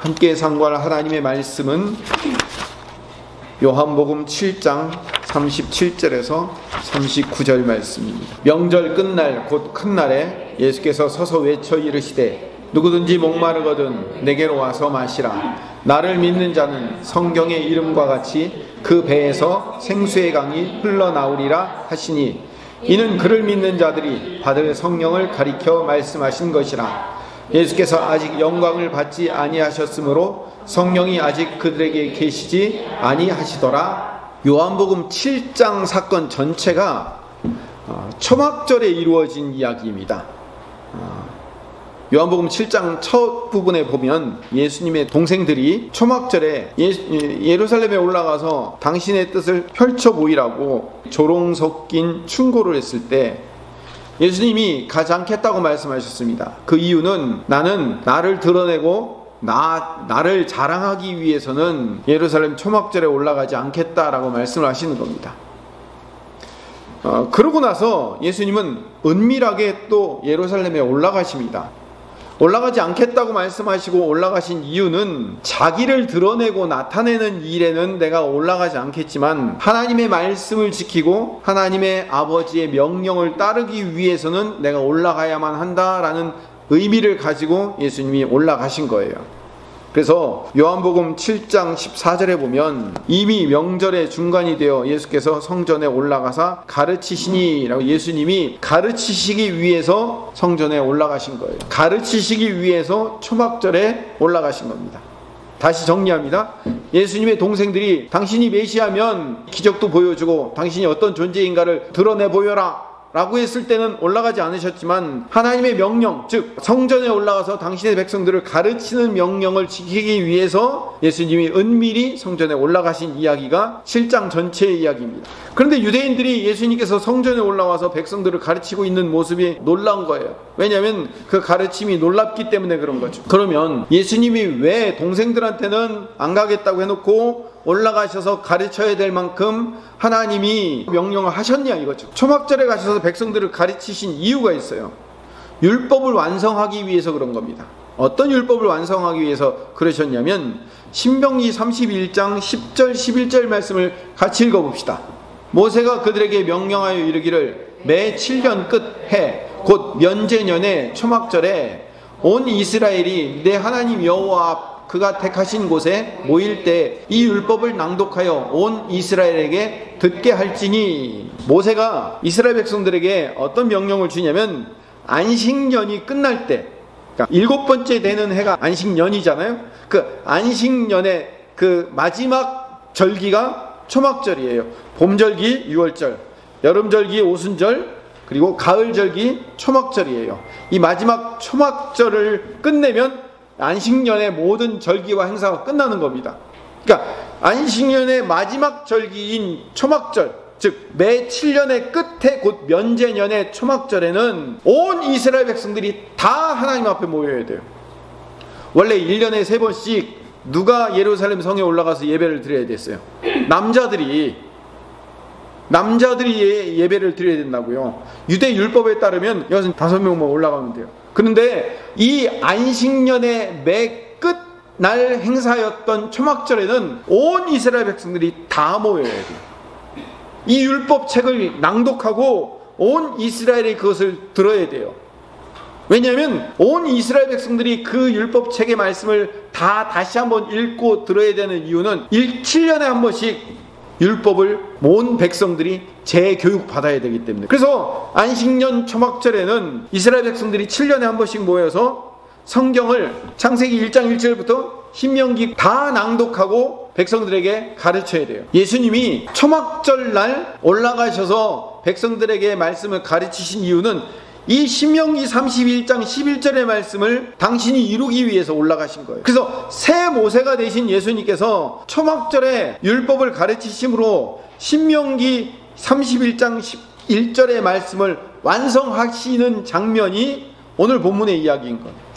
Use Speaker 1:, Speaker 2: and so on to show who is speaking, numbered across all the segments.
Speaker 1: 함께 상고할 하나님의 말씀은 요한복음 7장 37절에서 39절 말씀입니다. 명절 끝날 곧 큰 날에 예수께서 서서 외쳐 이르시되 누구든지 목마르거든 내게로 와서 마시라. 나를 믿는 자는 성경의 이름과 같이 그 배에서 생수의 강이 흘러나오리라 하시니 이는 그를 믿는 자들이 받을 성령을 가리켜 말씀하신 것이라. 예수께서 아직 영광을 받지 아니하셨으므로 성령이 아직 그들에게 계시지 아니하시더라. 요한복음 7장 사건 전체가 초막절에 이루어진 이야기입니다. 요한복음 7장 첫 부분에 보면 예수님의 동생들이 초막절에 예루살렘에 올라가서 당신의 뜻을 펼쳐 보이라고 조롱 섞인 충고를 했을 때 예수님이 가지 않겠다고 말씀하셨습니다. 그 이유는 나는 나를 드러내고 나를 자랑하기 위해서는 예루살렘 초막절에 올라가지 않겠다라고 말씀을 하시는 겁니다. 그러고 나서 예수님은 은밀하게 또 예루살렘에 올라가십니다. 올라가지 않겠다고 말씀하시고 올라가신 이유는 자기를 드러내고 나타내는 일에는 내가 올라가지 않겠지만 하나님의 말씀을 지키고 하나님의 아버지의 명령을 따르기 위해서는 내가 올라가야만 한다라는 의미를 가지고 예수님이 올라가신 거예요. 그래서 요한복음 7장 14절에 보면 이미 명절의 중간이 되어 예수께서 성전에 올라가사 가르치시니 라고 예수님이 가르치시기 위해서 성전에 올라가신 거예요. 가르치시기 위해서 초막절에 올라가신 겁니다. 다시 정리합니다. 예수님의 동생들이 당신이 메시아면 기적도 보여주고 당신이 어떤 존재인가를 드러내 보여라 라고 했을 때는 올라가지 않으셨지만 하나님의 명령, 즉 성전에 올라가서 당신의 백성들을 가르치는 명령을 지키기 위해서 예수님이 은밀히 성전에 올라가신 이야기가 7장 전체의 이야기입니다. 그런데 유대인들이 예수님께서 성전에 올라와서 백성들을 가르치고 있는 모습이 놀라운 거예요. 왜냐하면 그 가르침이 놀랍기 때문에 그런 거죠. 그러면 예수님이 왜 동생들한테는 안 가겠다고 해놓고 올라가셔서 가르쳐야 될 만큼 하나님이 명령을 하셨냐 이거죠. 초막절에 가셔서 백성들을 가르치신 이유가 있어요. 율법을 완성하기 위해서 그런 겁니다. 어떤 율법을 완성하기 위해서 그러셨냐면 신명기 31장 10절 11절 말씀을 같이 읽어봅시다. 모세가 그들에게 명령하여 이르기를 매 7년 끝해 곧 면제년의 초막절에 온 이스라엘이 내 하나님 여호와 앞 그가 택하신 곳에 모일 때 이 율법을 낭독하여 온 이스라엘에게 듣게 할지니. 모세가 이스라엘 백성들에게 어떤 명령을 주냐면 안식년이 끝날 때, 그러니까 7번째 되는 해가 안식년이잖아요. 그 안식년의 그 마지막 절기가 초막절이에요. 봄절기 6월절, 여름절기 오순절, 그리고 가을절기 초막절이에요. 이 마지막 초막절을 끝내면 안식년의 모든 절기와 행사가 끝나는 겁니다. 그러니까 안식년의 마지막 절기인 초막절, 즉 매 7년의 끝에 곧 면제년의 초막절에는 온 이스라엘 백성들이 다 하나님 앞에 모여야 돼요. 원래 1년에 3번씩 누가 예루살렘 성에 올라가서 예배를 드려야 됐어요? 남자들이 예배를 드려야 된다고요. 유대 율법에 따르면 여기서 5명만 올라가면 돼요. 그런데 이 안식년의 매 끝날 행사였던 초막절에는 온 이스라엘 백성들이 다 모여야 돼요. 이 율법책을 낭독하고 온 이스라엘이 그것을 들어야 돼요. 왜냐하면 온 이스라엘 백성들이 그 율법책의 말씀을 다 다시 한번 읽고 들어야 되는 이유는 7년에 한 번씩 율법을 온 백성들이 재교육 받아야 되기 때문에. 그래서 안식년 초막절에는 이스라엘 백성들이 7년에 한 번씩 모여서 성경을 창세기 1장 1절부터 신명기 다 낭독하고 백성들에게 가르쳐야 돼요. 예수님이 초막절 날 올라가셔서 백성들에게 말씀을 가르치신 이유는 이 신명기 31장 11절의 말씀을 당신이 이루기 위해서 올라가신 거예요. 그래서 새 모세가 되신 예수님께서 초막절에 율법을 가르치심으로 신명기 31장 1절의 말씀을 완성하시는 장면이 오늘 본문의 이야기인 거예요.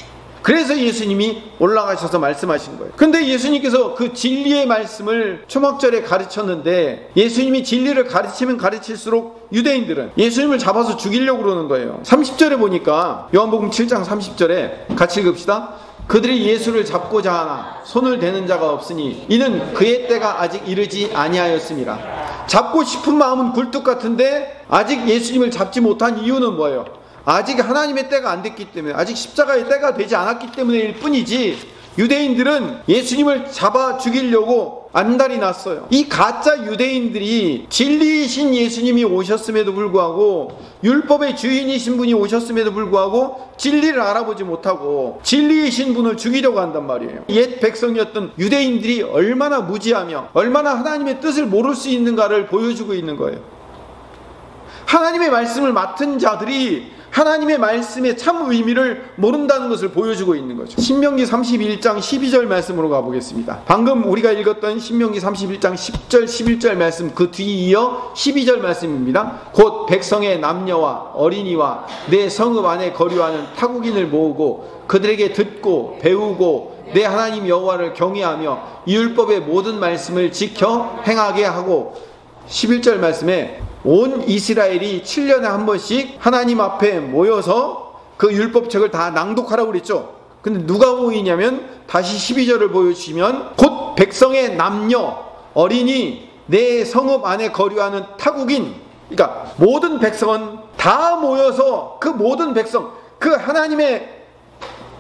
Speaker 1: 그래서 예수님이 올라가셔서 말씀하신 거예요. 근데 예수님께서 그 진리의 말씀을 초막절에 가르쳤는데 예수님이 진리를 가르치면 가르칠수록 유대인들은 예수님을 잡아서 죽이려고 그러는 거예요. 30절에 보니까 요한복음 7장 30절에 같이 읽읍시다. 그들이 예수를 잡고자 하나 손을 대는 자가 없으니 이는 그의 때가 아직 이르지 아니하였습니다. 잡고 싶은 마음은 굴뚝 같은데 아직 예수님을 잡지 못한 이유는 뭐예요? 아직 하나님의 때가 안 됐기 때문에, 아직 십자가의 때가 되지 않았기 때문일 뿐이지, 유대인들은 예수님을 잡아 죽이려고 안달이 났어요. 이 가짜 유대인들이 진리이신 예수님이 오셨음에도 불구하고, 율법의 주인이신 분이 오셨음에도 불구하고 진리를 알아보지 못하고 진리이신 분을 죽이려고 한단 말이에요. 옛 백성이었던 유대인들이 얼마나 무지하며 얼마나 하나님의 뜻을 모를 수 있는가를 보여주고 있는 거예요. 하나님의 말씀을 맡은 자들이 하나님의 말씀의 참 의미를 모른다는 것을 보여주고 있는 거죠. 신명기 31장 12절 말씀으로 가보겠습니다. 방금 우리가 읽었던 신명기 31장 10절 11절 말씀, 그 뒤 이어 12절 말씀입니다. 곧 백성의 남녀와 어린이와 내 성읍 안에 거류하는 타국인을 모으고 그들에게 듣고 배우고 내 하나님 여호와를 경외하며 이 율법의 모든 말씀을 지켜 행하게 하고, 11절 말씀에 온 이스라엘이 7년에 한 번씩 하나님 앞에 모여서 그 율법책을 다 낭독하라고 그랬죠. 근데 누가 모이냐면, 다시 12절을 보여주시면, 곧 백성의 남녀 어린이 내 성읍 안에 거류하는 타국인, 그러니까 모든 백성은 다 모여서, 그 모든 백성, 그 하나님의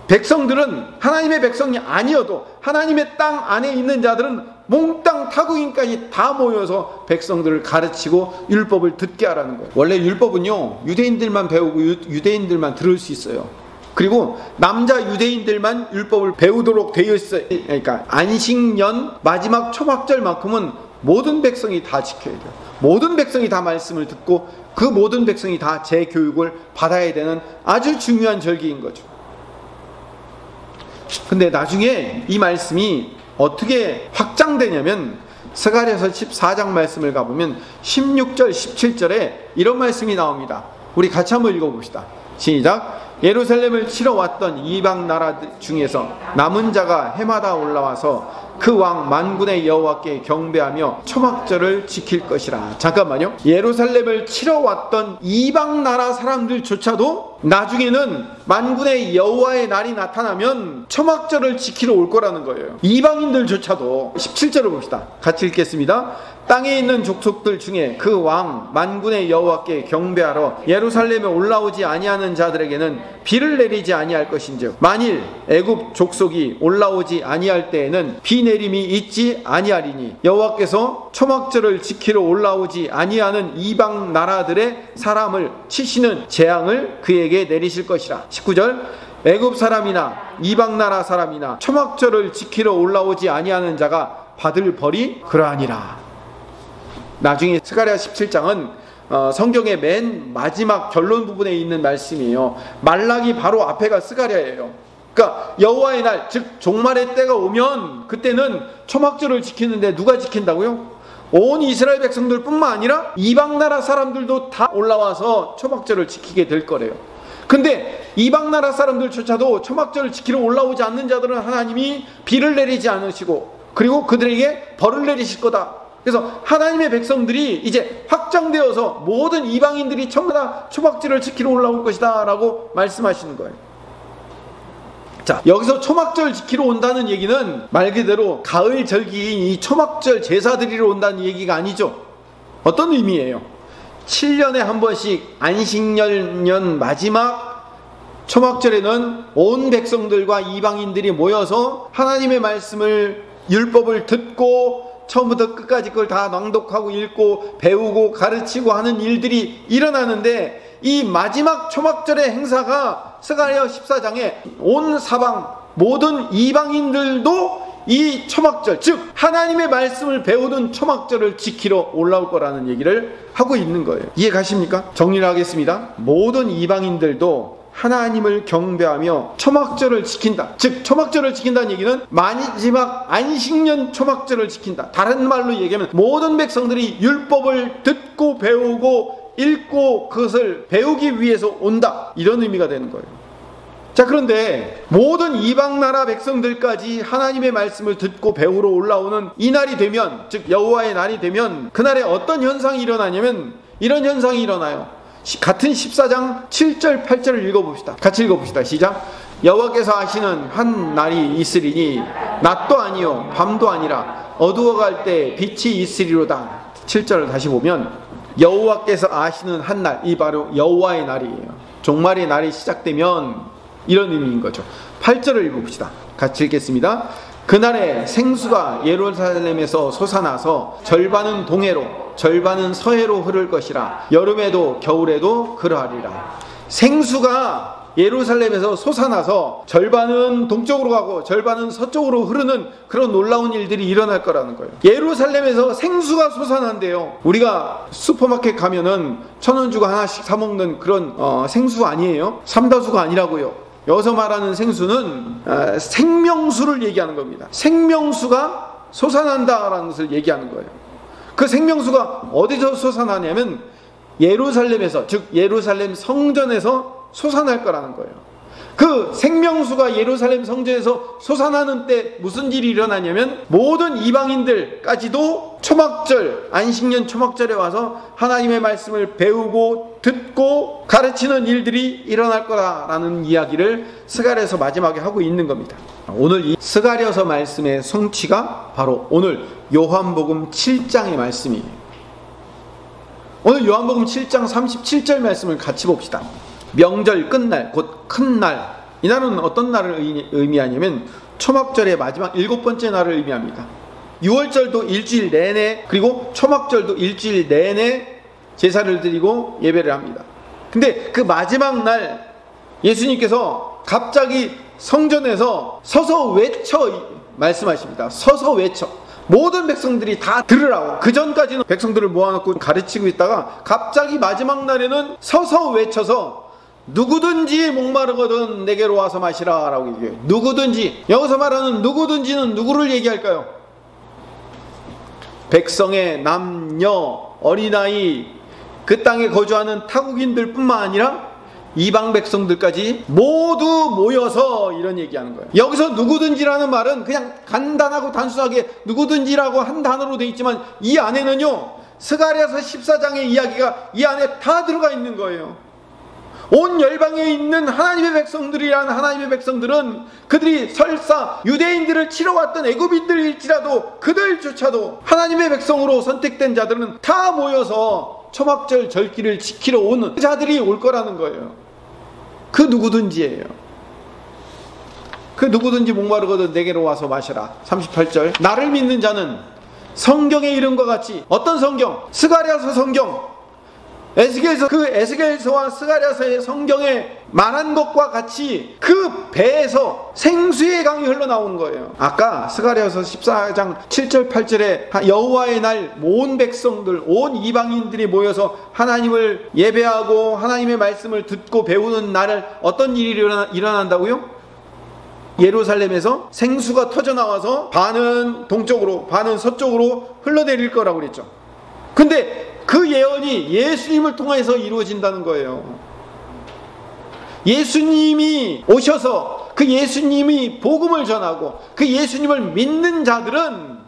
Speaker 1: 백성들은 하나님의 백성이 아니어도 하나님의 땅 안에 있는 자들은 몽땅 타국인까지 다 모여서 백성들을 가르치고 율법을 듣게 하라는 거예요. 원래 율법은요, 유대인들만 배우고 유대인들만 들을 수 있어요. 그리고 남자 유대인들만 율법을 배우도록 되어 있어요. 그러니까 안식년 마지막 초막절만큼은 모든 백성이 다 지켜야 돼요. 모든 백성이 다 말씀을 듣고 그 모든 백성이 다 재교육을 받아야 되는 아주 중요한 절기인 거죠. 근데 나중에 이 말씀이 어떻게 확장되냐면, 스가랴서 14장 말씀을 가보면 16절 17절에 이런 말씀이 나옵니다. 우리 같이 한번 읽어봅시다. 시작. 예루살렘을 치러 왔던 이방 나라 중에서 남은 자가 해마다 올라와서 그 왕 만군의 여호와께 경배하며 초막절을 지킬 것이라. 잠깐만요. 예루살렘을 치러 왔던 이방 나라 사람들조차도 나중에는 만군의 여호와의 날이 나타나면 초막절을 지키러 올 거라는 거예요. 이방인들조차도. 17절을 봅시다. 같이 읽겠습니다. 땅에 있는 족속들 중에 그 왕 만군의 여호와께 경배하러 예루살렘에 올라오지 아니하는 자들에게는 비를 내리지 아니할 것인즉, 만일 애굽 족속이 올라오지 아니할 때에는 비 내림이 있지 아니하리니 여호와께서 초막절을 지키러 올라오지 아니하는 이방 나라들의 사람을 치시는 재앙을 그에게 내리실 것이라. 19절. 애굽 사람이나 이방 나라 사람이나 초막절을 지키러 올라오지 아니하는 자가 받을 벌이 그러하니라. 나중에 스가랴 17장은 성경의 맨 마지막 결론 부분에 있는 말씀이에요. 말라기 바로 앞에가 스가랴예요. 그러니까 여호와의 날, 즉 종말의 때가 오면 그때는 초막절을 지키는데 누가 지킨다고요? 온 이스라엘 백성들 뿐만 아니라 이방 나라 사람들도 다 올라와서 초막절을 지키게 될 거래요. 근데 이방 나라 사람들조차도 초막절을 지키러 올라오지 않는 자들은 하나님이 비를 내리지 않으시고, 그리고 그들에게 벌을 내리실 거다. 그래서 하나님의 백성들이 이제 확장되어서 모든 이방인들이 전부 다 초막절을 지키러 올라올 것이다 라고 말씀하시는 거예요. 자, 여기서 초막절 지키러 온다는 얘기는 말 그대로 가을 절기인 이 초막절 제사 드리러 온다는 얘기가 아니죠. 어떤 의미예요? 7년에 한 번씩 안식년 마지막 초막절에는 온 백성들과 이방인들이 모여서 하나님의 말씀을, 율법을 듣고 처음부터 끝까지 그걸 다 낭독하고 읽고 배우고 가르치고 하는 일들이 일어나는데, 이 마지막 초막절의 행사가 스가랴 14장에 온 사방 모든 이방인들도 이 초막절, 즉 하나님의 말씀을 배우던 초막절을 지키러 올라올 거라는 얘기를 하고 있는 거예요. 이해 가십니까? 정리를 하겠습니다. 모든 이방인들도 하나님을 경배하며 초막절을 지킨다. 즉 초막절을 지킨다는 얘기는 마지막 안식년 초막절을 지킨다. 다른 말로 얘기하면 모든 백성들이 율법을 듣고 배우고 읽고 그것을 배우기 위해서 온다, 이런 의미가 되는 거예요. 자, 그런데 모든 이방 나라 백성들까지 하나님의 말씀을 듣고 배우러 올라오는 이 날이 되면, 즉 여호와의 날이 되면, 그날에 어떤 현상이 일어나냐면 이런 현상이 일어나요. 같은 14장 7절 8절을 읽어봅시다. 같이 읽어봅시다. 시작. 여호와께서 하시는 한 날이 있으리니 낮도 아니요 밤도 아니라 어두워갈 때 빛이 있으리로다. 7절을 다시 보면 여호와께서 아시는 한 날, 이 바로 여호와의 날이에요. 종말의 날이 시작되면 이런 의미인 거죠. 8절을 읽어봅시다. 같이 읽겠습니다. 그날에 생수가 예루살렘에서 솟아나서 절반은 동해로 절반은 서해로 흐를 것이라. 여름에도 겨울에도 그러하리라. 생수가 예루살렘에서 솟아나서 절반은 동쪽으로 가고 절반은 서쪽으로 흐르는 그런 놀라운 일들이 일어날 거라는 거예요. 예루살렘에서 생수가 솟아난대요. 우리가 슈퍼마켓 가면은 1,000원 주고 하나씩 사 먹는 그런 생수 아니에요. 삼다수가 아니라고요. 여기서 말하는 생수는 생명수를 얘기하는 겁니다. 생명수가 솟아난다라는 것을 얘기하는 거예요. 그 생명수가 어디서 솟아나냐면 예루살렘에서, 즉 예루살렘 성전에서 솟아날 거라는 거예요. 그 생명수가 예루살렘 성전에서 솟아나는 때 무슨 일이 일어나냐면 모든 이방인들까지도 초막절, 안식년 초막절에 와서 하나님의 말씀을 배우고 듣고 가르치는 일들이 일어날 거라는 이야기를 스가랴서 마지막에 하고 있는 겁니다. 오늘 이 스가랴서 말씀의 성취가 바로 오늘 요한복음 7장의 말씀이에요. 오늘 요한복음 7장 37절 말씀을 같이 봅시다. 명절 끝날, 곧 큰 날. 이 날은 어떤 날을 의미하냐면 초막절의 마지막 7번째 날을 의미합니다. 6월절도 일주일 내내, 그리고 초막절도 일주일 내내 제사를 드리고 예배를 합니다. 근데 그 마지막 날 예수님께서 갑자기 성전에서 서서 외쳐 말씀하십니다. 서서 외쳐. 모든 백성들이 다 들으라고. 그 전까지는 백성들을 모아놓고 가르치고 있다가 갑자기 마지막 날에는 서서 외쳐서 누구든지 목마르거든 내게로 와서 마시라 라고 얘기해요. 누구든지. 여기서 말하는 누구든지는 누구를 얘기할까요? 백성의 남녀, 어린아이, 그 땅에 거주하는 타국인들 뿐만 아니라 이방 백성들까지 모두 모여서 이런 얘기하는 거예요. 여기서 누구든지라는 말은 그냥 간단하고 단순하게 누구든지라고 한 단어로 되어 있지만 이 안에는요 스가랴서 14장의 이야기가 이 안에 다 들어가 있는 거예요. 온 열방에 있는 하나님의 백성들이라는 하나님의 백성들은 그들이 설사 유대인들을 치러 왔던 애굽인들일지라도 그들조차도 하나님의 백성으로 선택된 자들은 다 모여서 초막절 절기를 지키러 오는 자들이 올 거라는 거예요. 그 누구든지예요. 그 누구든지 목마르거든 내게로 와서 마셔라. 38절. 나를 믿는 자는 성경의 이름과 같이, 어떤 성경? 스가랴서 성경. 에스겔서, 그 에스겔서와 스가랴서의 성경에 말한 것과 같이 그 배에서 생수의 강이 흘러나오는 거예요. 아까 스가랴서 14장 7절 8절에 여호와의 날 온 백성들, 온 이방인들이 모여서 하나님을 예배하고 하나님의 말씀을 듣고 배우는 날을 어떤 일이 일어난다고요? 예루살렘에서 생수가 터져나와서 반은 동쪽으로 반은 서쪽으로 흘러내릴 거라고 그랬죠. 근데 그 예언이 예수님을 통해서 이루어진다는 거예요. 예수님이 오셔서 그 예수님이 복음을 전하고 그 예수님을 믿는 자들은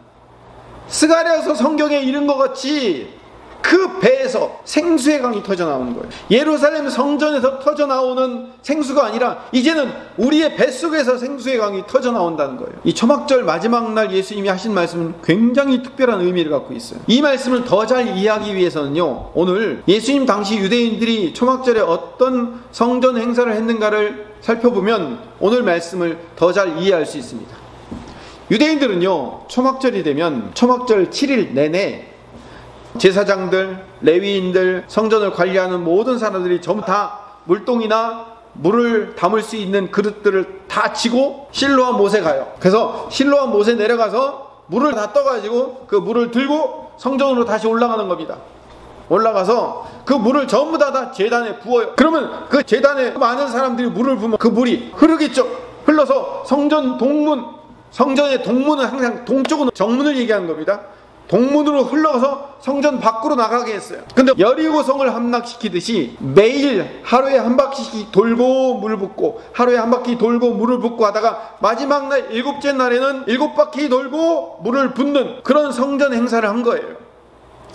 Speaker 1: 스가랴서 성경에 이른 것 같이 그 배에서 생수의 강이 터져나오는 거예요. 예루살렘 성전에서 터져나오는 생수가 아니라 이제는 우리의 뱃속에서 생수의 강이 터져나온다는 거예요. 이 초막절 마지막 날 예수님이 하신 말씀은 굉장히 특별한 의미를 갖고 있어요. 이 말씀을 더 잘 이해하기 위해서는요, 오늘 예수님 당시 유대인들이 초막절에 어떤 성전 행사를 했는가를 살펴보면 오늘 말씀을 더 잘 이해할 수 있습니다. 유대인들은요, 초막절이 되면 초막절 7일 내내 제사장들, 레위인들, 성전을 관리하는 모든 사람들이 전부 다 물동이나 물을 담을 수 있는 그릇들을 다 지고 실로암 못에 가요. 그래서 실로암 못에 내려가서 물을 다 떠가지고 그 물을 들고 성전으로 다시 올라가는 겁니다. 올라가서 그 물을 전부 다 제단에 부어요. 그러면 그 제단에 많은 사람들이 물을 부으면 그 물이 흐르겠죠. 흘러서 성전 동문, 성전의 동문은 항상 동쪽은 정문을 얘기하는 겁니다. 동문으로 흘러서 성전 밖으로 나가게 했어요. 근데 여리고성을 함락시키듯이 매일 하루에 한 바퀴씩 돌고 물을 붓고 하루에 한 바퀴 돌고 물을 붓고 하다가 마지막 날 7째 날에는 7바퀴 돌고 물을 붓는 그런 성전 행사를 한 거예요.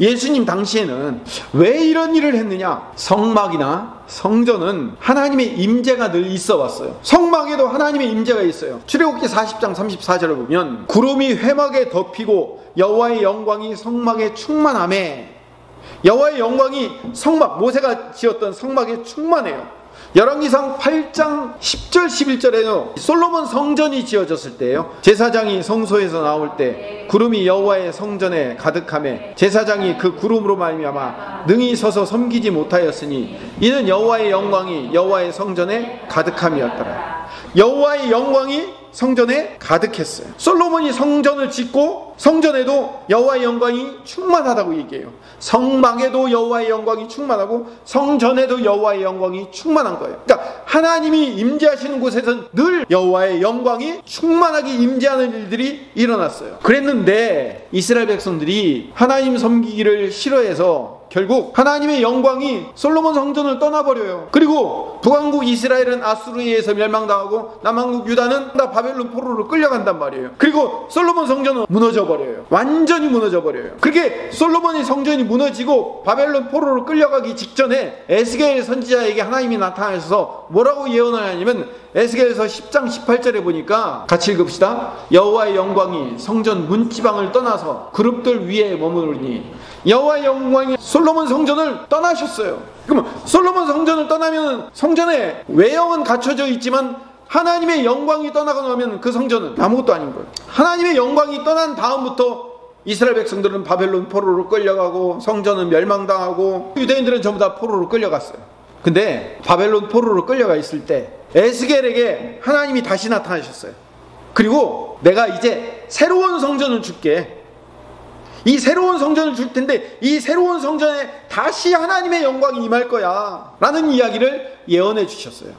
Speaker 1: 예수님 당시에는 왜 이런 일을 했느냐? 성막이나 성전은 하나님의 임재가 늘 있어 왔어요. 성막에도 하나님의 임재가 있어요. 출애굽기 40장 34절을 보면 구름이 회막에 덮이고 여호와의 영광이 성막에 충만하매, 여호와의 영광이 성막, 모세가 지었던 성막에 충만해요. 열왕기상 8장 10절 11절에는 솔로몬 성전이 지어졌을 때예요. 제사장이 성소에서 나올 때 구름이 여호와의 성전에 가득하매 제사장이 그 구름으로 말미암아 능히 서서 섬기지 못하였으니 이는 여호와의 영광이 여호와의 성전에 가득함이었더라. 여호와의 영광이 성전에 가득했어요. 솔로몬이 성전을 짓고 성전에도 여호와의 영광이 충만하다고 얘기해요. 성막에도 여호와의 영광이 충만하고 성전에도 여호와의 영광이 충만한 거예요. 그러니까 하나님이 임재하시는 곳에서는 늘 여호와의 영광이 충만하게 임재하는 일들이 일어났어요. 그랬는데 이스라엘 백성들이 하나님 섬기기를 싫어해서 결국 하나님의 영광이 솔로몬 성전을 떠나버려요. 그리고 북왕국 이스라엘은 아수르에 의해서 멸망당하고 남왕국 유다는 다 바벨론 포로로 끌려간단 말이에요. 그리고 솔로몬 성전은 무너져버려요. 완전히 무너져버려요. 그렇게 솔로몬의 성전이 무너지고 바벨론 포로로 끌려가기 직전에 에스겔 선지자에게 하나님이 나타나셔서 뭐라고 예언을 하냐면 에스겔서 10장 18절에 보니까 같이 읽읍시다. 여호와의 영광이 성전 문지방을 떠나서 그룹들 위에 머무르니, 여호와의 영광이 솔로몬 성전을 떠나셨어요. 그러면 솔로몬 성전을 떠나면 성전에 외형은 갖춰져 있지만 하나님의 영광이 떠나고 나면 그 성전은 아무것도 아닌 거예요. 하나님의 영광이 떠난 다음부터 이스라엘 백성들은 바벨론 포로로 끌려가고 성전은 멸망당하고 유대인들은 전부 다 포로로 끌려갔어요. 근데 바벨론 포로로 끌려가 있을 때 에스겔에게 하나님이 다시 나타나셨어요. 그리고 내가 이제 새로운 성전을 줄게. 이 새로운 성전을 줄 텐데 이 새로운 성전에 다시 하나님의 영광이 임할 거야 라는 이야기를 예언해 주셨어요.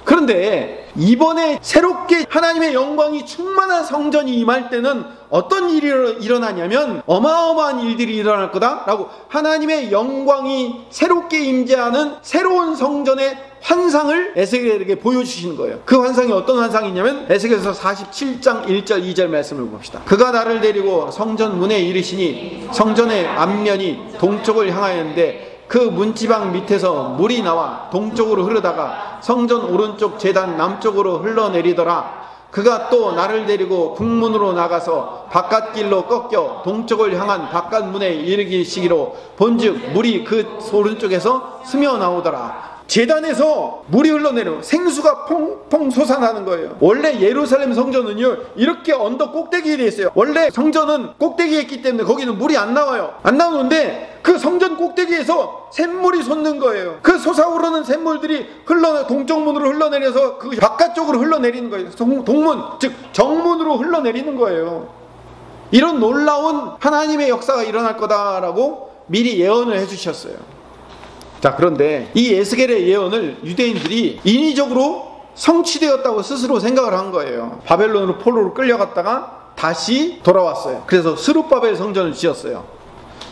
Speaker 1: 그런데 이번에 새롭게 하나님의 영광이 충만한 성전이 임할 때는 어떤 일이 일어나냐면 어마어마한 일들이 일어날 거다라고 하나님의 영광이 새롭게 임재하는 새로운 성전의 환상을 에스겔에게 보여주시는 거예요. 그 환상이 어떤 환상이냐면 에스겔서 47장 1절 2절 말씀을 봅시다. 그가 나를 데리고 성전 문에 이르시니 성전의 앞면이 동쪽을 향하였는데 그 문지방 밑에서 물이 나와 동쪽으로 흐르다가 성전 오른쪽 제단 남쪽으로 흘러내리더라. 그가 또 나를 데리고 북문으로 나가서 바깥길로 꺾여 동쪽을 향한 바깥문에 이르기시기로 본즉 물이 그 오른쪽에서 스며 나오더라. 제단에서 물이 흘러내려 생수가 퐁퐁 솟아나는 거예요. 원래 예루살렘 성전은요 이렇게 언덕 꼭대기에 돼 있어요. 원래 성전은 꼭대기에 있기 때문에 거기는 물이 안 나와요. 안 나오는데 그 성전 꼭대기에서 샘물이 솟는 거예요. 그 솟아오르는 샘물들이 동쪽 문으로 흘러내려서 그 바깥쪽으로 흘러내리는 거예요. 동문 즉 정문으로 흘러내리는 거예요. 이런 놀라운 하나님의 역사가 일어날 거다라고 미리 예언을 해주셨어요. 자, 그런데 이 에스겔의 예언을 유대인들이 인위적으로 성취되었다고 스스로 생각을 한 거예요. 바벨론으로 포로로 끌려갔다가 다시 돌아왔어요. 그래서 스룹바벨 성전을 지었어요.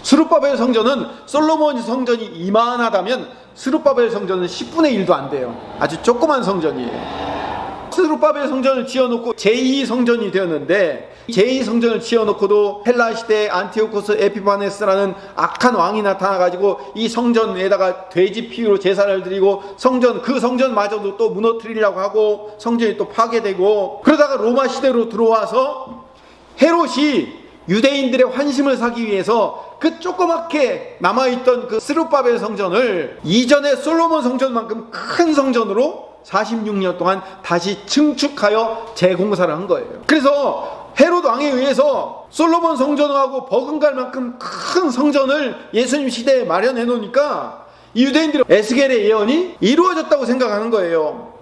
Speaker 1: 스룹바벨 성전은 솔로몬 성전이 이만하다면 스룹바벨 성전은 10분의 1도 안 돼요. 아주 조그만 성전이에요. 스룹바벨 성전을 지어놓고 제2성전이 되었는데 제2성전을 지어놓고도 헬라 시대에 안티오코스 에피파네스라는 악한 왕이 나타나가지고 이 성전에다가 돼지 피로 제사를 드리고 그 성전마저도 또 무너뜨리려고 하고 성전이 또 파괴되고 그러다가 로마 시대로 들어와서 헤롯이 유대인들의 환심을 사기 위해서 그 조그맣게 남아있던 그 스룹바벨 성전을 이전의 솔로몬 성전만큼 큰 성전으로 46년 동안 다시 증축하여 재공사를 한 거예요. 그래서 헤롯 왕에 의해서 솔로몬 성전하고 버금갈 만큼 큰 성전을 예수님 시대에 마련해 놓으니까 이 유대인들은 에스겔의 예언이 이루어졌다고 생각하는 거예요.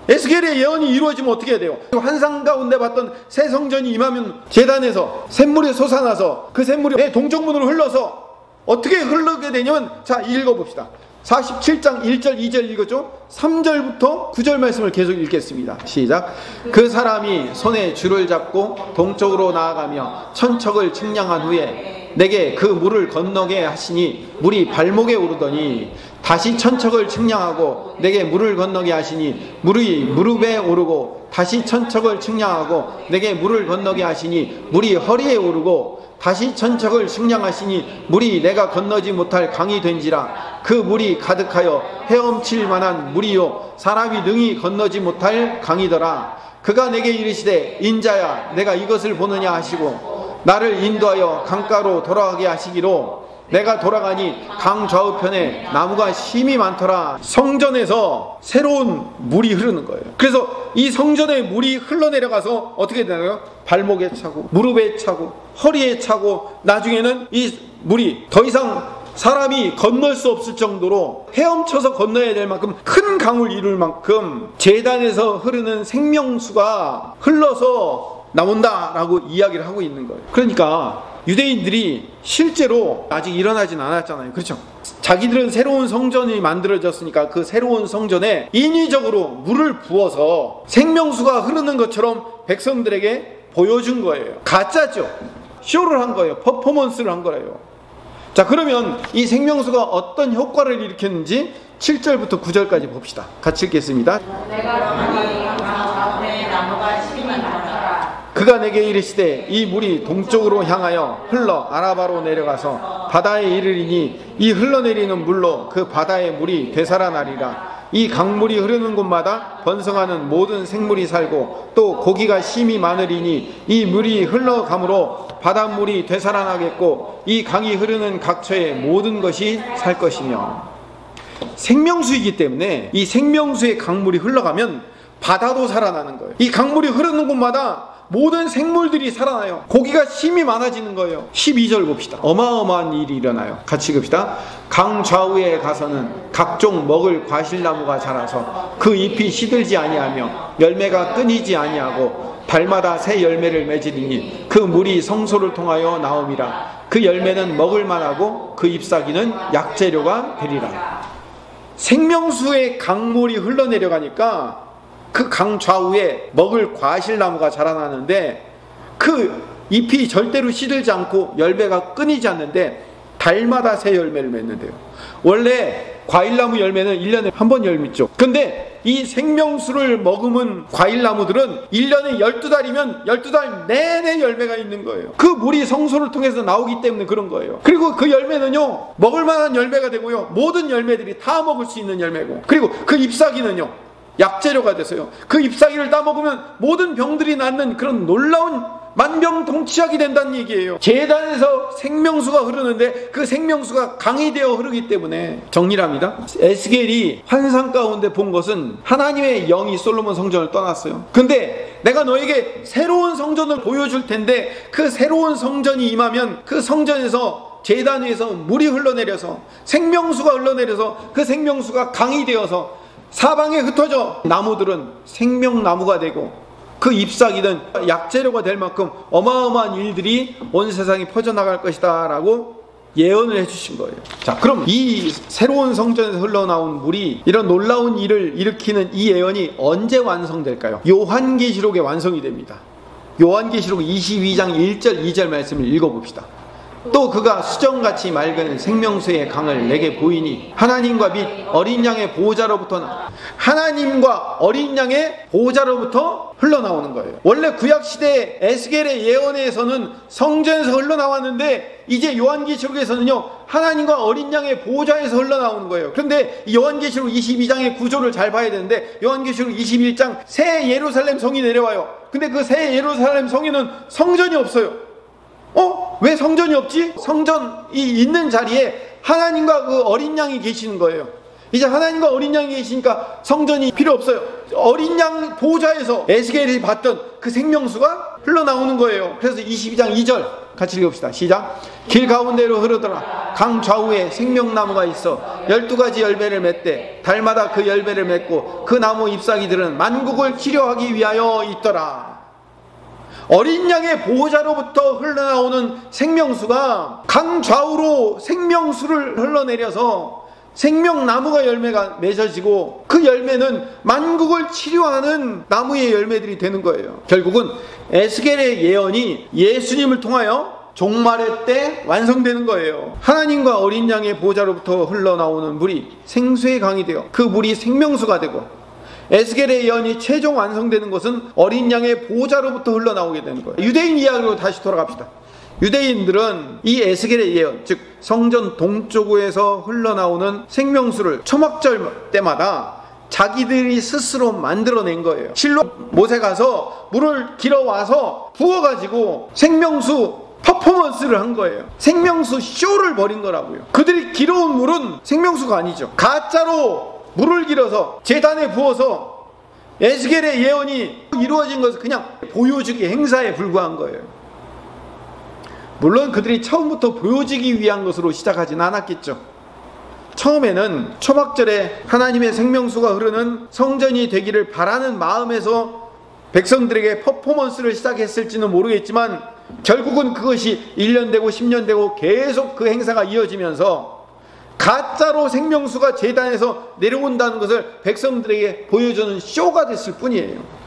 Speaker 1: 에스겔의 예언이 이루어지면 어떻게 해야 돼요? 환상 가운데 봤던 새 성전이 임하면 제단에서 샘물이 솟아나서 그 샘물이 동쪽문으로 흘러서 어떻게 흐르게 되냐면 자 읽어봅시다. 47장 1절 2절 읽었죠? 3절부터 9절 말씀을 계속 읽겠습니다. 시작. 그 사람이 손에 줄을 잡고 동쪽으로 나아가며 천척을 측량한 후에 내게 그 물을 건너게 하시니 물이 발목에 오르더니 다시 천척을 측량하고 내게 물을 건너게 하시니 물이 무릎에 오르고 다시 천척을 측량하고 내게 물을 건너게 하시니 물이 허리에 오르고 다시 천척을 식량하시니 물이 내가 건너지 못할 강이 된지라. 그 물이 가득하여 헤엄칠 만한 물이요 사람이 능히 건너지 못할 강이더라. 그가 내게 이르시되 인자야 내가 이것을 보느냐 하시고 나를 인도하여 강가로 돌아가게 하시기로 내가 돌아가니 강 좌우편에 나무가 심이 많더라. 성전에서 새로운 물이 흐르는 거예요. 그래서 이 성전에 물이 흘러내려가서 어떻게 되나요? 발목에 차고 무릎에 차고 허리에 차고 나중에는 이 물이 더 이상 사람이 건널 수 없을 정도로 헤엄쳐서 건너야 될 만큼 큰 강을 이룰 만큼 제단에서 흐르는 생명수가 흘러서 나온다라고 이야기를 하고 있는 거예요. 그러니까 유대인들이 실제로 아직 일어나진 않았잖아요. 그렇죠? 자기들은 새로운 성전이 만들어졌으니까 그 새로운 성전에 인위적으로 물을 부어서 생명수가 흐르는 것처럼 백성들에게 보여준 거예요. 가짜죠. 쇼를 한 거예요. 퍼포먼스를 한 거예요. 자, 그러면 이 생명수가 어떤 효과를 일으켰는지 7절부터 9절까지 봅시다. 같이 읽겠습니다. 그가 내게 이르시되 이 물이 동쪽으로 향하여 흘러 아라바로 내려가서 바다에 이르리니 이 흘러내리는 물로 그 바다의 물이 되살아나리라. 이 강물이 흐르는 곳마다 번성하는 모든 생물이 살고 또 고기가 심이 많으리니 이 물이 흘러가므로 바닷물이 되살아나겠고 이 강이 흐르는 각처의 모든 것이 살 것이며. 생명수이기 때문에 이 생명수의 강물이 흘러가면 바다도 살아나는 거예요. 이 강물이 흐르는 곳마다 모든 생물들이 살아나요. 고기가 심이 많아지는 거예요. 12절 봅시다. 어마어마한 일이 일어나요. 같이 읽읍시다. 강 좌우에 가서는 각종 먹을 과실나무가 자라서 그 잎이 시들지 아니하며 열매가 끊이지 아니하고 달마다 새 열매를 맺으리니 그 물이 성소를 통하여 나옴이라. 그 열매는 먹을 만하고 그 잎사귀는 약재료가 되리라. 생명수의 강물이 흘러내려가니까 그 강 좌우에 먹을 과실나무가 자라나는데 그 잎이 절대로 시들지 않고 열매가 끊이지 않는데 달마다 새 열매를 맺는데요. 원래 과일나무 열매는 1년에 한 번 열매죠. 근데 이 생명수를 머금은 과일나무들은 1년에 12달이면 12달 내내 열매가 있는 거예요. 그 물이 성소를 통해서 나오기 때문에 그런 거예요. 그리고 그 열매는요 먹을 만한 열매가 되고요 모든 열매들이 다 먹을 수 있는 열매고, 그리고 그 잎사귀는요 약재료가 돼서요 그 잎사귀를 따먹으면 모든 병들이 낫는 그런 놀라운 만병통치약이 된다는 얘기예요. 제단에서 생명수가 흐르는데 그 생명수가 강이 되어 흐르기 때문에 정리를 합니다. 에스겔이 환상 가운데 본 것은 하나님의 영이 솔로몬 성전을 떠났어요. 근데 내가 너에게 새로운 성전을 보여줄 텐데 그 새로운 성전이 임하면 그 성전에서 제단 위에서 물이 흘러내려서 생명수가 흘러내려서 그 생명수가 강이 되어서 사방에 흩어져 나무들은 생명나무가 되고 그 잎사귀는 약재료가 될 만큼 어마어마한 일들이 온 세상에 퍼져나갈 것이다 라고 예언을 해주신 거예요. 자, 그럼 이 새로운 성전에서 흘러나온 물이 이런 놀라운 일을 일으키는 이 예언이 언제 완성될까요? 요한계시록에 완성이 됩니다. 요한계시록 22장 1절 2절 말씀을 읽어봅시다. 또 그가 수정같이 맑은 생명수의 강을 내게 보이니 하나님과 및 어린 양의 보호자로부터 하나님과 어린 양의 보호자로부터 흘러나오는 거예요. 원래 구약시대 에스겔의 예언에서는 성전에서 흘러나왔는데 이제 요한계시록에서는요 하나님과 어린 양의 보호자에서 흘러나오는 거예요. 그런데 요한계시록 22장의 구조를 잘 봐야 되는데 요한계시록 21장 새 예루살렘 성이 내려와요. 근데 그 새 예루살렘 성에는 성전이 없어요. 왜 성전이 없지? 성전이 있는 자리에 하나님과 그 어린 양이 계시는 거예요. 이제 하나님과 어린 양이 계시니까 성전이 필요 없어요. 어린 양 보호자에서 에스겔이 봤던 그 생명수가 흘러나오는 거예요. 그래서 22장 2절 같이 읽읍시다. 시작. 길 가운데로 흐르더라. 강 좌우에 생명나무가 있어 12가지 열매를 맺되 달마다 그 열매를 맺고 그 나무 잎사귀들은 만국을 치료하기 위하여 있더라. 어린 양의 보호자로부터 흘러나오는 생명수가 강 좌우로 생명수를 흘러내려서 생명나무가 열매가 맺어지고 그 열매는 만국을 치료하는 나무의 열매들이 되는 거예요. 결국은 에스겔의 예언이 예수님을 통하여 종말의 때 완성되는 거예요. 하나님과 어린 양의 보호자로부터 흘러나오는 물이 생수의 강이 되어 그 물이 생명수가 되고, 에스겔의 예언이 최종 완성되는 것은 어린 양의 보호자로부터 흘러나오게 되는 거예요. 유대인 이야기로 다시 돌아갑시다. 유대인들은 이 에스겔의 예언, 즉 성전 동쪽에서 흘러나오는 생명수를 초막절 때마다 자기들이 스스로 만들어낸 거예요. 실로 못에 가서 물을 길어와서 부어가지고 생명수 퍼포먼스를 한 거예요. 생명수 쇼를 벌인 거라고요. 그들이 길어온 물은 생명수가 아니죠. 가짜로 물을 길어서 제단에 부어서 에스겔의 예언이 이루어진 것은 그냥 보여주기 행사에 불과한 거예요. 물론 그들이 처음부터 보여주기 위한 것으로 시작하진 않았겠죠. 처음에는 초막절에 하나님의 생명수가 흐르는 성전이 되기를 바라는 마음에서 백성들에게 퍼포먼스를 시작했을지는 모르겠지만 결국은 그것이 1년 되고 10년 되고 계속 그 행사가 이어지면서 가짜로 생명수가 제단에서 내려온다는 것을 백성들에게 보여주는 쇼가 됐을 뿐이에요.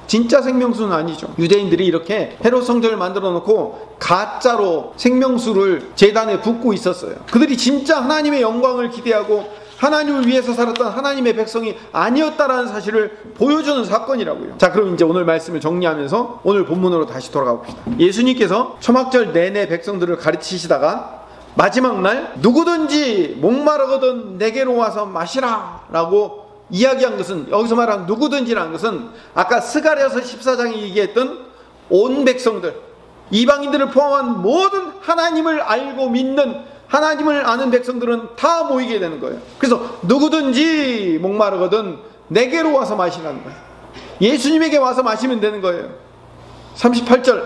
Speaker 1: 진짜 생명수는 아니죠. 유대인들이 이렇게 헤롯 성전을 만들어 놓고 가짜로 생명수를 제단에 붓고 있었어요. 그들이 진짜 하나님의 영광을 기대하고 하나님을 위해서 살았던 하나님의 백성이 아니었다라는 사실을 보여주는 사건이라고요. 자, 그럼 이제 오늘 말씀을 정리하면서 오늘 본문으로 다시 돌아가 봅시다. 예수님께서 초막절 내내 백성들을 가르치시다가 마지막 날 누구든지 목마르거든 내게로 와서 마시라 라고 이야기한 것은, 여기서 말한 누구든지라는 것은 아까 스가랴서 14장에 얘기했던 온 백성들, 이방인들을 포함한 모든 하나님을 알고 믿는, 하나님을 아는 백성들은 다 모이게 되는 거예요. 그래서 누구든지 목마르거든 내게로 와서 마시라는 거예요. 예수님에게 와서 마시면 되는 거예요. 38절,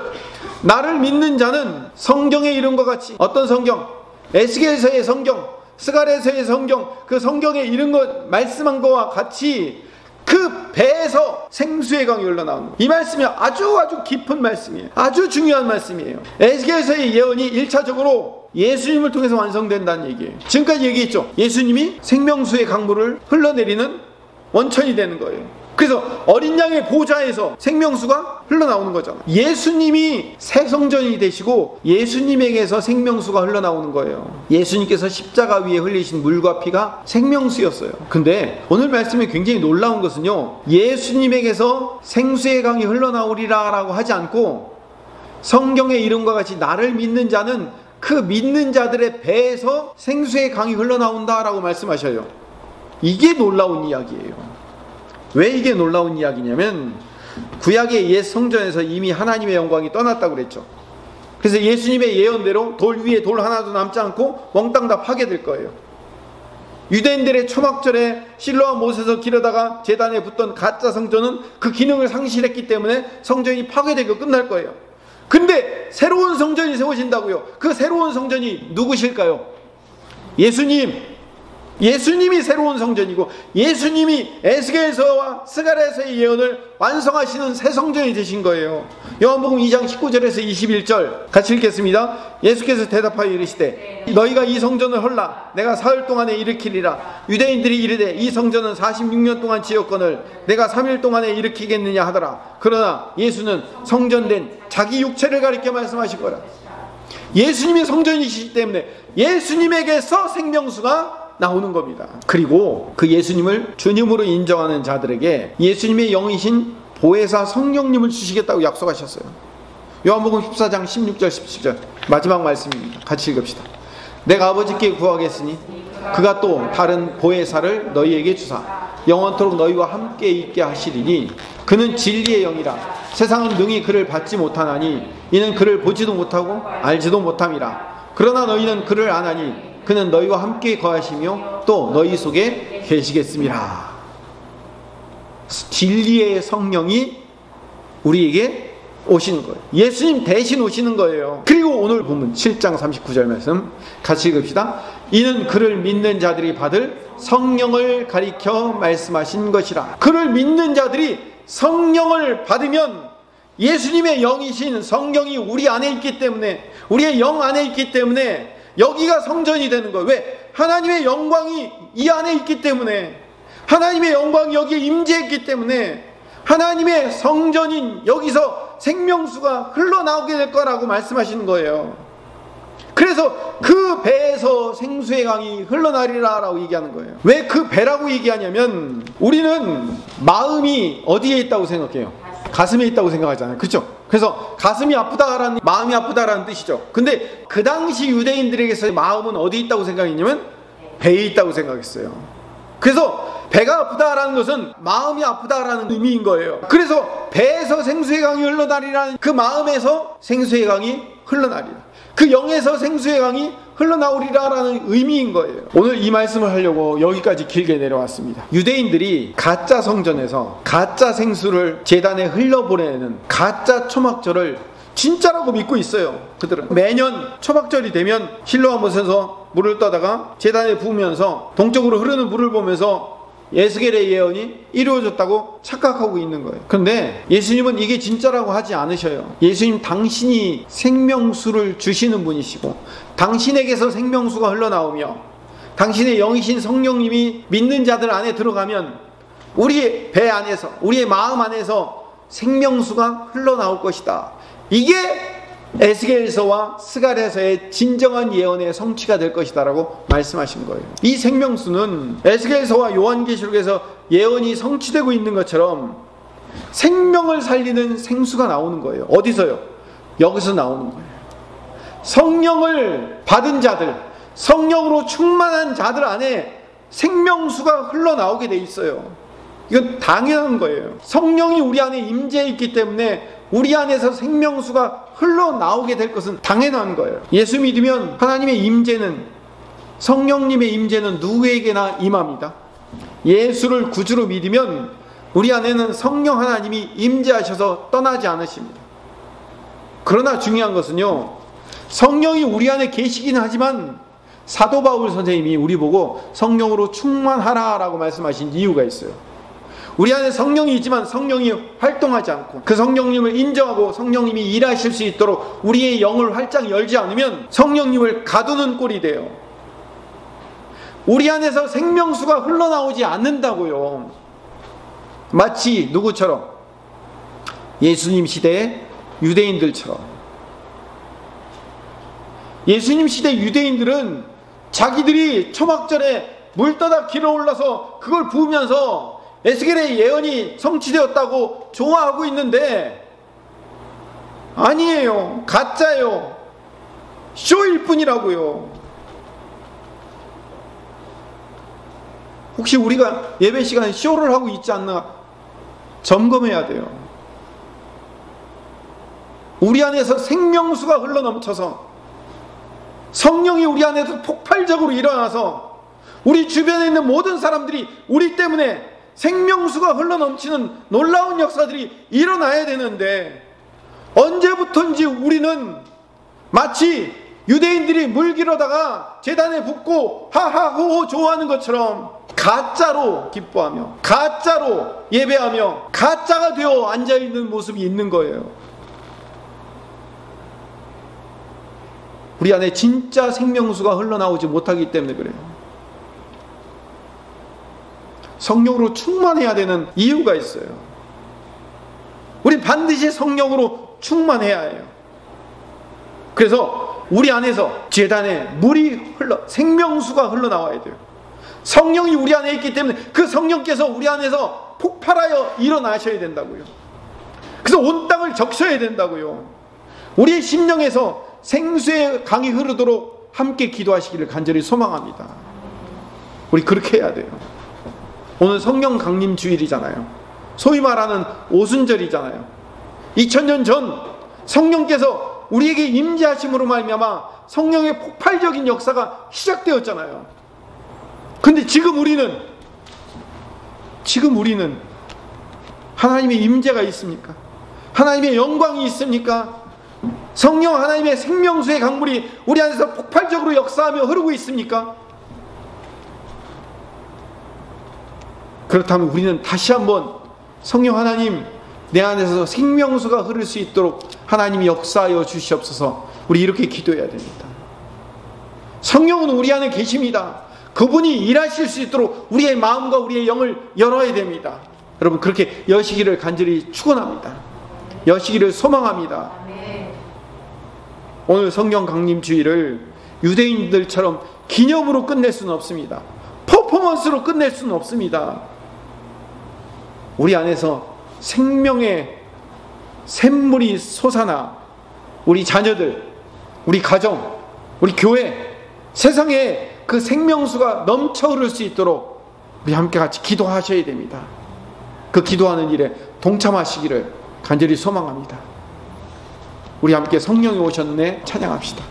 Speaker 1: 나를 믿는 자는 성경의 이름과 같이, 어떤 성경? 에스겔서의 성경, 스가랴서의 성경, 그 성경에 이런 것 말씀한 것과 같이 그 배에서 생수의 강이 흘러나오는 거예요. 이 말씀이 아주 깊은 말씀이에요. 아주 중요한 말씀이에요. 에스겔서의 예언이 1차적으로 예수님을 통해서 완성된다는 얘기예요. 지금까지 얘기했죠. 예수님이 생명수의 강물을 흘러내리는 원천이 되는 거예요. 그래서 어린 양의 보좌에서 생명수가 흘러나오는 거잖아요. 예수님이 새 성전이 되시고 예수님에게서 생명수가 흘러나오는 거예요. 예수님께서 십자가 위에 흘리신 물과 피가 생명수였어요. 근데 오늘 말씀에 굉장히 놀라운 것은요, 예수님에게서 생수의 강이 흘러나오리라 라고 하지 않고 성경의 이름과 같이 나를 믿는 자는 그 믿는 자들의 배에서 생수의 강이 흘러나온다 라고 말씀하셔요. 이게 놀라운 이야기예요. 왜 이게 놀라운 이야기냐면 구약의 옛 성전에서 이미 하나님의 영광이 떠났다고 그랬죠. 그래서 예수님의 예언대로 돌 위에 돌 하나도 남지 않고 몽땅 다 파괴될 거예요. 유대인들의 초막절에 실로와 못에서 기르다가 제단에 붙던 가짜 성전은 그 기능을 상실했기 때문에 성전이 파괴되고 끝날 거예요. 근데 새로운 성전이 세워진다고요. 그 새로운 성전이 누구실까요? 예수님이 새로운 성전이고 예수님이 에스겔서와 스가랴서의 예언을 완성하시는 새 성전이 되신 거예요. 요한복음 2장 19절에서 21절 같이 읽겠습니다. 예수께서 대답하여 이르시되 너희가 이 성전을 헐라 내가 사흘 동안에 일으키리라. 유대인들이 이르되 이 성전은 46년 동안 지었거늘 내가 3일 동안에 일으키겠느냐 하더라. 그러나 예수는 성전된 자기 육체를 가리켜 말씀하실 거라. 예수님이 성전이시기 때문에 예수님에게서 생명수가 나오는 겁니다. 그리고 그 예수님을 주님으로 인정하는 자들에게 예수님의 영이신 보혜사 성령님을 주시겠다고 약속하셨어요. 요한복음 14장 16절 17절 마지막 말씀입니다. 같이 읽읍시다. 내가 아버지께 구하겠으니 그가 또 다른 보혜사를 너희에게 주사 영원토록 너희와 함께 있게 하시리니 그는 진리의 영이라. 세상은 능히 그를 받지 못하나니 이는 그를 보지도 못하고 알지도 못함이라. 그러나 너희는 그를 아나니 그는 너희와 함께 거하시며 또 너희 속에 계시겠습니다. 진리의 성령이 우리에게 오시는 거예요. 예수님 대신 오시는 거예요. 그리고 오늘 본문 7장 39절 말씀 같이 읽읍시다. 이는 그를 믿는 자들이 받을 성령을 가리켜 말씀하신 것이라. 그를 믿는 자들이 성령을 받으면 예수님의 영이신 성령이 우리 안에 있기 때문에, 우리의 영 안에 있기 때문에 여기가 성전이 되는 거예요. 왜? 하나님의 영광이 이 안에 있기 때문에, 하나님의 영광이 여기에 임재했기 때문에 하나님의 성전인 여기서 생명수가 흘러나오게 될 거라고 말씀하시는 거예요. 그래서 그 배에서 생수의 강이 흘러나리라 라고 얘기하는 거예요. 왜 그 배라고 얘기하냐면 우리는 마음이 어디에 있다고 생각해요? 가슴에 있다고 생각하잖아요. 그렇죠? 그래서 가슴이 아프다라는, 마음이 아프다라는 뜻이죠. 근데 그 당시 유대인들에게서 마음은 어디 있다고 생각했냐면 배에 있다고 생각했어요. 그래서 배가 아프다라는 것은 마음이 아프다라는 의미인 거예요. 그래서 배에서 생수의 강이 흘러나리라는, 그 마음에서 생수의 강이 흘러나리라, 그 영에서 생수의 강이 흘러나오리라라는 의미인 거예요. 오늘 이 말씀을 하려고 여기까지 길게 내려왔습니다. 유대인들이 가짜 성전에서 가짜 생수를 제단에 흘려보내는 가짜 초막절을 진짜라고 믿고 있어요. 그들은 매년 초막절이 되면 실로암 못에서 물을 떠다가 제단에 부으면서 동쪽으로 흐르는 물을 보면서 에스겔의 예언이 이루어졌다고 착각하고 있는 거예요. 그런데 예수님은 이게 진짜라고 하지 않으셔요. 예수님 당신이 생명수를 주시는 분이시고, 당신에게서 생명수가 흘러나오며 당신의 영이신 성령님이 믿는 자들 안에 들어가면 우리의 배 안에서, 우리의 마음 안에서 생명수가 흘러나올 것이다. 이게 에스겔서와 스가랴서의 진정한 예언의 성취가 될 것이다 라고 말씀하신 거예요. 이 생명수는 에스겔서와 요한계시록에서 예언이 성취되고 있는 것처럼 생명을 살리는 생수가 나오는 거예요. 어디서요? 여기서 나오는 거예요. 성령을 받은 자들, 성령으로 충만한 자들 안에 생명수가 흘러나오게 돼 있어요. 이건 당연한 거예요. 성령이 우리 안에 임재해 있기 때문에 우리 안에서 생명수가 흘러나오게 될 것은 당연한 거예요. 예수 믿으면 하나님의 임재는, 성령님의 임재는 누구에게나 임합니다. 예수를 구주로 믿으면 우리 안에는 성령 하나님이 임재하셔서 떠나지 않으십니다. 그러나 중요한 것은요, 성령이 우리 안에 계시긴 하지만 사도 바울 선생님이 우리 보고 성령으로 충만하라 라고 말씀하신 이유가 있어요. 우리 안에 성령이 있지만 성령이 활동하지 않고 그 성령님을 인정하고 성령님이 일하실 수 있도록 우리의 영을 활짝 열지 않으면 성령님을 가두는 꼴이 돼요. 우리 안에서 생명수가 흘러나오지 않는다고요. 마치 누구처럼? 예수님 시대의 유대인들처럼. 예수님 시대 유대인들은 자기들이 초막절에 물 떠다 길어 올라서 그걸 부으면서 에스겔의 예언이 성취되었다고 좋아하고 있는데 아니에요. 가짜예요. 쇼일 뿐이라고요. 혹시 우리가 예배 시간에 쇼를 하고 있지 않나 점검해야 돼요. 우리 안에서 생명수가 흘러넘쳐서 성령이 우리 안에서 폭발적으로 일어나서 우리 주변에 있는 모든 사람들이 우리 때문에 생명수가 흘러넘치는 놀라운 역사들이 일어나야 되는데, 언제부턴지 우리는 마치 유대인들이 물 길어다가 제단에 붓고 하하호호 좋아하는 것처럼 가짜로 기뻐하며 가짜로 예배하며 가짜가 되어 앉아있는 모습이 있는 거예요. 우리 안에 진짜 생명수가 흘러나오지 못하기 때문에 그래요. 성령으로 충만해야 되는 이유가 있어요. 우리 반드시 성령으로 충만해야 해요. 그래서 우리 안에서 제단에 물이 생명수가 흘러나와야 돼요. 성령이 우리 안에 있기 때문에 그 성령께서 우리 안에서 폭발하여 일어나셔야 된다고요. 그래서 온 땅을 적셔야 된다고요. 우리의 심령에서 생수의 강이 흐르도록 함께 기도하시기를 간절히 소망합니다. 우리 그렇게 해야 돼요. 오늘 성령 강림 주일이잖아요. 소위 말하는 오순절이잖아요. 2000년 전 성령께서 우리에게 임재하심으로 말미암아 성령의 폭발적인 역사가 시작되었잖아요. 근데 지금 우리는 하나님의 임재가 있습니까? 하나님의 영광이 있습니까? 성령 하나님의 생명수의 강물이 우리 안에서 폭발적으로 역사하며 흐르고 있습니까? 그렇다면 우리는 다시 한번 성령 하나님, 내 안에서 생명수가 흐를 수 있도록 하나님이 역사하여 주시옵소서. 우리 이렇게 기도해야 됩니다. 성령은 우리 안에 계십니다. 그분이 일하실 수 있도록 우리의 마음과 우리의 영을 열어야 됩니다. 여러분 그렇게 여시기를 간절히 축원합니다. 여시기를 소망합니다. 오늘 성령 강림 주일을 유대인들처럼 기념으로 끝낼 수는 없습니다. 퍼포먼스로 끝낼 수는 없습니다. 우리 안에서 생명의 샘물이 솟아나 우리 자녀들, 우리 가정, 우리 교회, 세상에 그 생명수가 넘쳐 흐를 수 있도록 우리 함께 같이 기도하셔야 됩니다. 그 기도하는 일에 동참하시기를 간절히 소망합니다. 우리 함께 성령이 오셨네 찬양합시다.